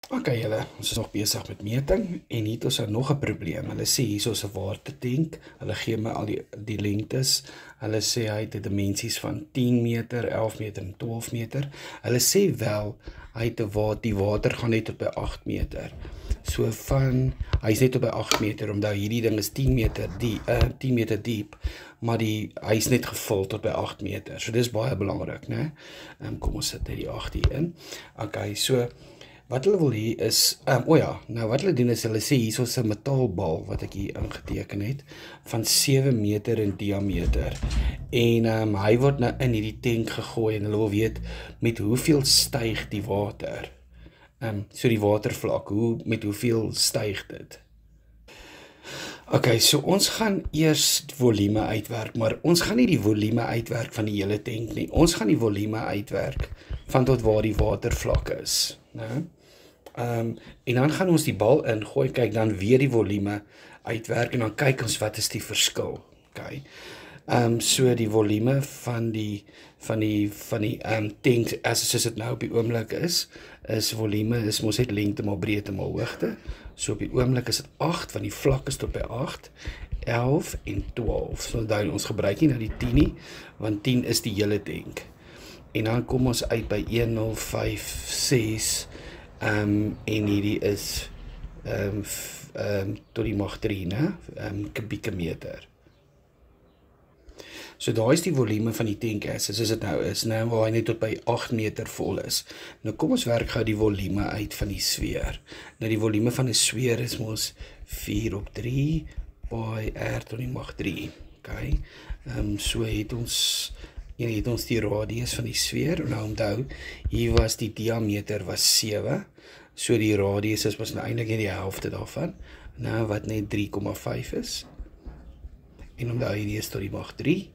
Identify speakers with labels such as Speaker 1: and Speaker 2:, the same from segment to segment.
Speaker 1: Ok julle, ons is nog besig met meting en hier het ons nou nog 'n probleem. Hulle sê hier is 'n watertank. Hulle gee my al die lengtes. Hulle sê hy het 'n dimensies van 10 meter, 11 meter en 12 meter. Hulle sê wel hy het die water gaan net tot by 8 meter. So hy's net tot by 8 meter omdat hierdie ding is 10 meter diep, maar hy's net gevul tot by 8 meter. So dis baie belangrik, né? Kom ons sit net die 8 hier in. Okay, so wat hulle wil hê is, nou wat hulle doen is, hulle sê hier is 'n metaalbal wat ek hier ingeteken het, van 7 meter in diameter. En hy word nou in hierdie tank gegooi en hulle wil weet met hoeveel styg die water. So die watervlak, met hoeveel styg dit? Okay, so ons gaan eers volume uitwerk, maar ons gaan nie die volume uitwerk van die hele tank nie. Ons gaan die volume uitwerk van tot waar die watervlak is, né? En dan gaan ons die bal ingooi, kyk dan weer die volume uitwerk en dan kyk ons wat is die verskil. Okay. So die volume van die tank soos dit nou op die oomblik is volume is mos net lengte maar breedte maar hoogte. So op die oomblik is dit 8, want die vlak is tot by 8, 11 en 12. So dan ons gebruik nie nou die 10 nie, want 10 is die hele tank. En dan kom ons uit by 1056 en hierdie is tot die mag 3, né? Kubieke meter. So daar is die volume van die tank soos dit nou is, nou waar hy net tot by 8 meter vol is. Nou kom ons werk gou die volume uit van die sfeer. Nou die volume van 'n sfeer is mos 4/3 by r tot die mag 3. Okay. So het ons die radius van die sfeer. Nou onthou, hier was die diameter was 7. So die radius is mos nou eintlik net die helfte daarvan. Nou wat net 3,5 is. En onthou hierdie is tot die mag 3.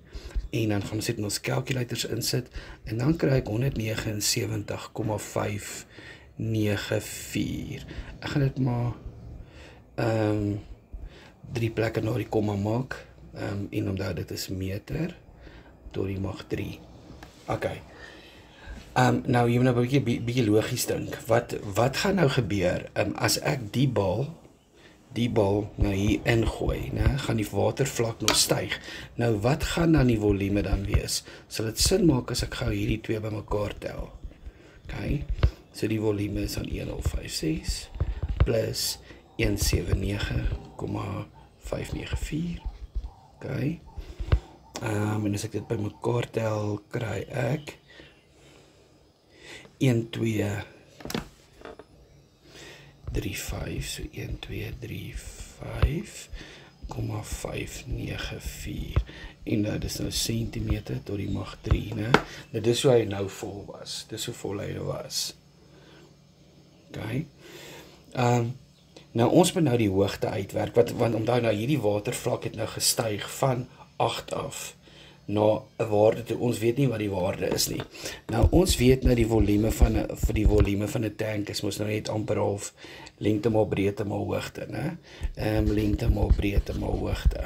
Speaker 1: En dan gaan ons dit in ons calculators insit en dan kry ek 179,594. Ek gaan dit maar 3 plekke na die komma maak. En onthou dit is meter tot die mag 3. Okay. Nou jy moet nou 'n bietjie logies dink. Wat gaan nou gebeur as ek die bal nou hier ingooi, né? Gaan die watervlak nog styg. Nou wat gaan dan die volume dan wees? Sal dit sin maak as ek gou hierdie twee bymekaar tel? Okay. So die volume is dan 1056 plus 179,594. Okay. En as ek dit bymekaar tel, kry ek 1235, so 1235,594. En nou dis nou sentimeter tot die mag 3, né? Nou dis hoe hy nou vol was. Dis hoe vol hy was. Okay. Nou ons moet nou die hoogte uitwerk, want onthou nou hierdie watervlak het nou gestyg van 8 af na 'n waarde toe, ons weet nie wat die waarde is nie. Nou ons weet nou die volume van 'n tank is mos nou net amper half lengte maar breedte maar hoogte, né? Lengte maar breedte maar hoogte.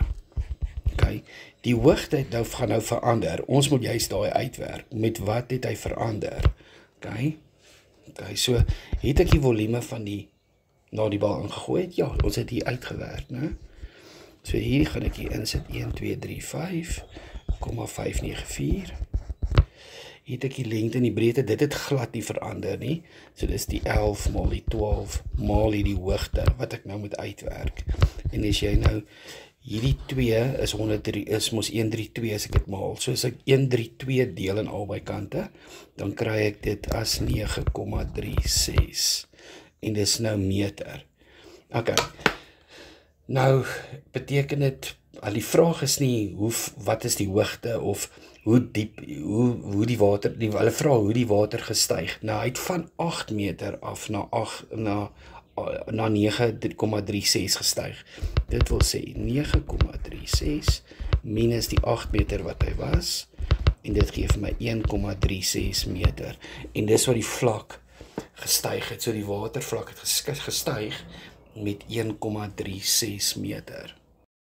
Speaker 1: Okay. Die hoogte gaan nou verander. Ons moet juist daai uitwerk. Met wat het hy verander? Okay. Okay, so het ek die volume van na die bal ingegooi het? Ja, ons het hier uitgewerk, né? So hier gaan ek hier insit 1235,594. Hier het ek die lengte en die breedte, dit het glad nie verander nie. So dis die 11 maal die 12 maal die hoogte wat ek nou moet uitwerk. En as jy nou hierdie 2 is 103 is mos 132 as ek dit maal. So as ek 132 deel in albei kante, dan kry ek dit as 9,36. En dis nou meter. Okay. Nou beteken dit, die vraag is nie wat is die hoogte of hoe diep hoe die water, hulle vra hoe die water gestyg. Nou hy het van 8 meter af na 9,36 gestyg. Dit wil sê 9,36 minus die 8 meter wat hy was en dit gee vir my 1,36 meter. En dis wat die vlak gestyg het. So die watervlak het gestyg met 1,36 meter.